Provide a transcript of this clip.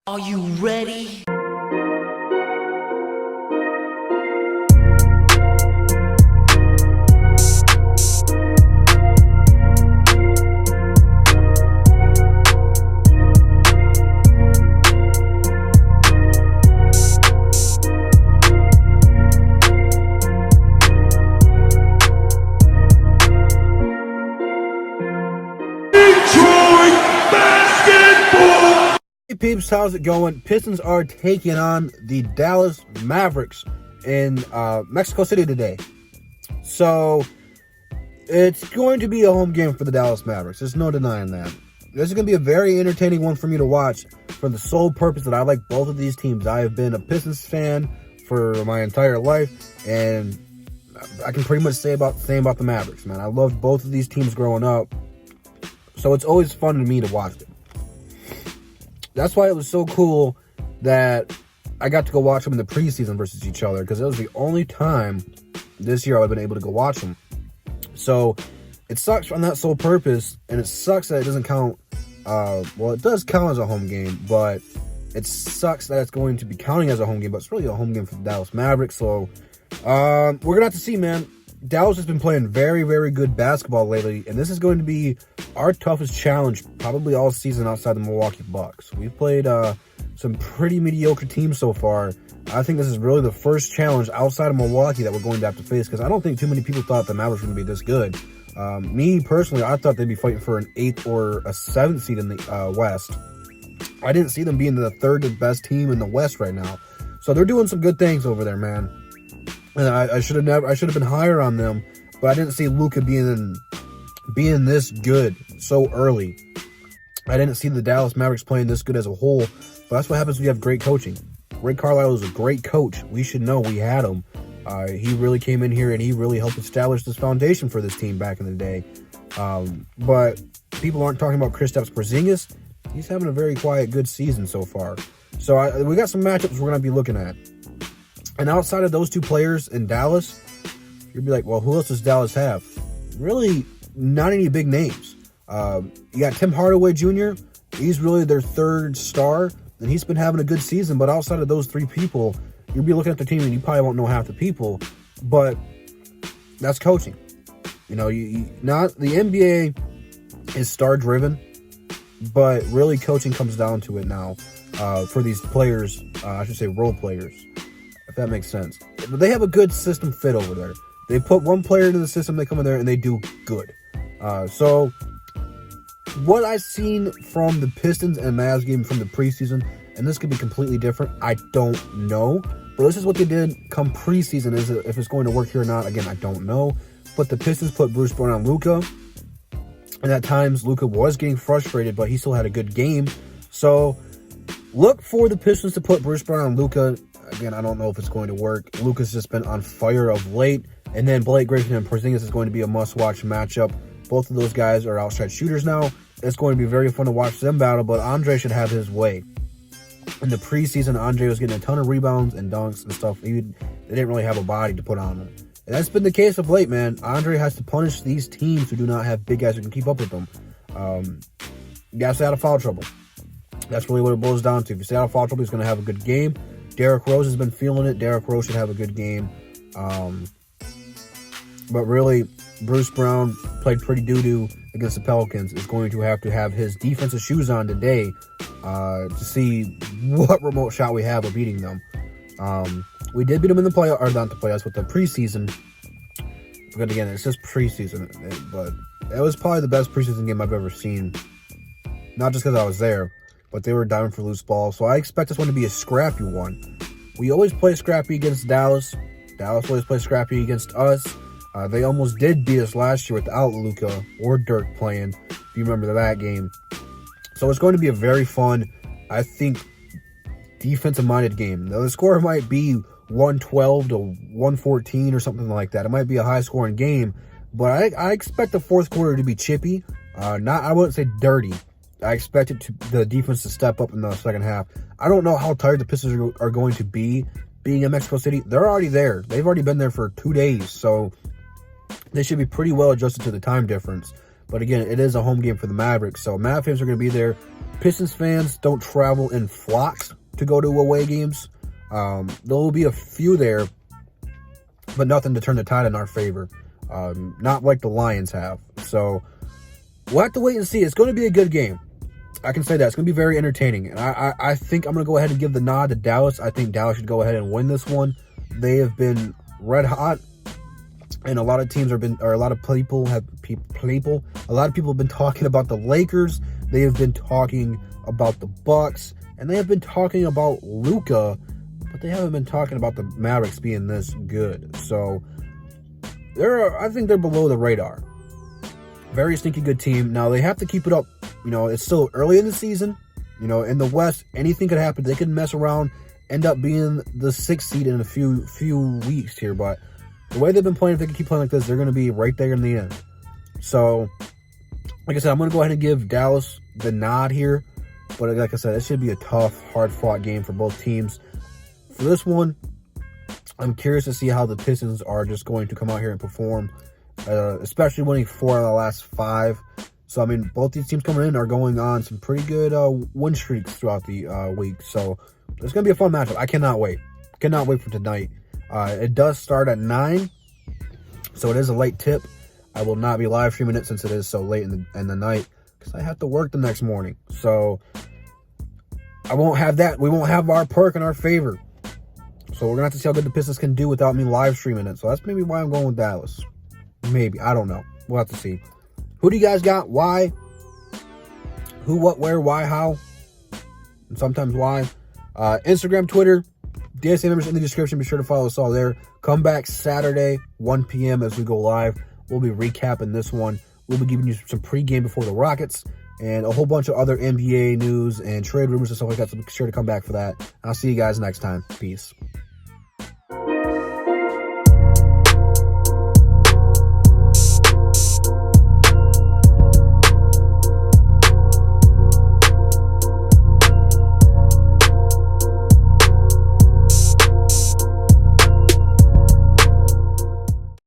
Are you ready? Hey peeps, how's it going? Pistons are taking on the Dallas Mavericks in Mexico City today. So, it's going to be a home game for the Dallas Mavericks. There's no denying that. This is going to be a very entertaining one for me to watch for the sole purpose that I like both of these teams. I have been a Pistons fan for my entire life, and I can pretty much say about the same about the Mavericks, man. I loved both of these teams growing up, so it's always fun to me to watch them. That's why it was so cool that I got to go watch them in the preseason versus each other, because it was the only time this year I've been able to go watch them. So it sucks on that sole purpose, and it sucks that it doesn't count. Well, it does count as a home game, but it sucks that it's going to be counting as a home game, but it's really a home game for the Dallas Mavericks. So we're going to have to see, man. Dallas has been playing very, very good basketball lately, and this is going to be our toughest challenge probably all season outside the Milwaukee Bucks. We've played some pretty mediocre teams so far. I think this is really the first challenge outside of Milwaukee that we're going to have to face, because I don't think too many people thought the Mavericks were going to be this good. Me, personally, I thought they'd be fighting for an 8th or a 7th seed in the West. I didn't see them being the third best team in the West right now. So they're doing some good things over there, man. And I should have been higher on them, but I didn't see Luka being this good so early. I didn't see the Dallas Mavericks playing this good as a whole, but that's what happens when you have great coaching. Ray Carlisle is a great coach. We should know we had him. He really came in here and he really helped establish this foundation for this team back in the day. But people aren't talking about Kristaps Porzingis. He's having a very quiet, good season so far. So we got some matchups we're going to be looking at. And outside of those two players in Dallas, you'd be like, well, who else does Dallas have? Really, not any big names. You got Tim Hardaway Jr. He's really their third star, and he's been having a good season. But outside of those three people, you'll be looking at the team, and you probably won't know half the people. But that's coaching. You know, not the NBA is star-driven, but really coaching comes down to it now for these players. I should say role players. If that makes sense. But they have a good system fit over there. They put one player into the system, they come in there, and they do good. So, what I've seen from the Pistons and Mavs game from the preseason, and this could be completely different, I don't know. But this is what they did come preseason. If it's going to work here or not, again, I don't know. But the Pistons put Bruce Brown on Luka. And at times, Luka was getting frustrated, but he still had a good game. So, look for the Pistons to put Bruce Brown on Luka. Again, I don't know if it's going to work. Luka's just been on fire of late. And then Blake Griffin and Porzingis is going to be a must-watch matchup. Both of those guys are outside shooters now. It's going to be very fun to watch them battle, but Andre should have his way. In the preseason, Andre was getting a ton of rebounds and dunks and stuff. They didn't really have a body to put on him. And that's been the case of late, man. Andre has to punish these teams who do not have big guys who can keep up with them. You got to stay out of foul trouble. That's really what it boils down to. If you stay out of foul trouble, he's going to have a good game. Derrick Rose has been feeling it. Derrick Rose should have a good game. But really, Bruce Brown played pretty doo-doo against the Pelicans. Is going to have his defensive shoes on today to see what remote shot we have of beating them. We did beat them in the playoffs, or not the playoffs, with the preseason. But again, it's just preseason. But it was probably the best preseason game I've ever seen. Not just because I was there, but they were diving for loose balls. So I expect this one to be a scrappy one. We always play scrappy against Dallas. Dallas always plays scrappy against us. They almost did beat us last year without Luka or Dirk playing, if you remember that game. So it's going to be a very fun, I think, defensive-minded game. Now, the score might be 112 to 114 or something like that. It might be a high-scoring game, but I expect the fourth quarter to be chippy. I wouldn't say dirty. I expect the defense to step up in the second half. I don't know how tired the Pistons are going to be being in Mexico City. They're already there. They've already been there for 2 days, so they should be pretty well adjusted to the time difference. But again, it is a home game for the Mavericks. So Mav fans are going to be there. Pistons fans don't travel in flocks to go to away games. There will be a few there, but nothing to turn the tide in our favor. Not like the Lions have. So we'll have to wait and see. It's going to be a good game. I can say that. It's going to be very entertaining. And I think I'm going to go ahead and give the nod to Dallas. I think Dallas should go ahead and win this one. They have been red hot. And a lot of teams a lot of people have been talking about the Lakers. They have been talking about the Bucks. And they have been talking about Luka. But they haven't been talking about the Mavericks being this good. So I think they're below the radar. Very stinky good team. Now they have to keep it up. It's still early in the season. In the West, anything could happen. They could mess around, end up being the 6th seed in a few weeks here. But the way they've been playing, if they can keep playing like this, they're going to be right there in the end. So, like I said, I'm going to go ahead and give Dallas the nod here. But like I said, it should be a tough, hard-fought game for both teams. For this one, I'm curious to see how the Pistons are just going to come out here and perform, especially winning 4 out of the last 5. So, I mean, both these teams coming in are going on some pretty good win streaks throughout the week. So, it's going to be a fun matchup. I cannot wait. Cannot wait for tonight. It does start at 9, so it is a late tip. I will not be live streaming it since it is so late in the night because I have to work the next morning. So, I won't have that. We won't have our perk in our favor. So, we're going to have to see how good the Pistons can do without me live streaming it. So, that's maybe why I'm going with Dallas. Maybe. I don't know. We'll have to see. Who do you guys got? Why? Who, what, where, why, how? And sometimes why. Instagram, Twitter, DSA members in the description. Be sure to follow us all there. Come back Saturday, 1 p.m. as we go live. We'll be recapping this one. We'll be giving you some pregame before the Rockets and a whole bunch of other NBA news and trade rumors and stuff like that. So be sure to come back for that. I'll see you guys next time. Peace.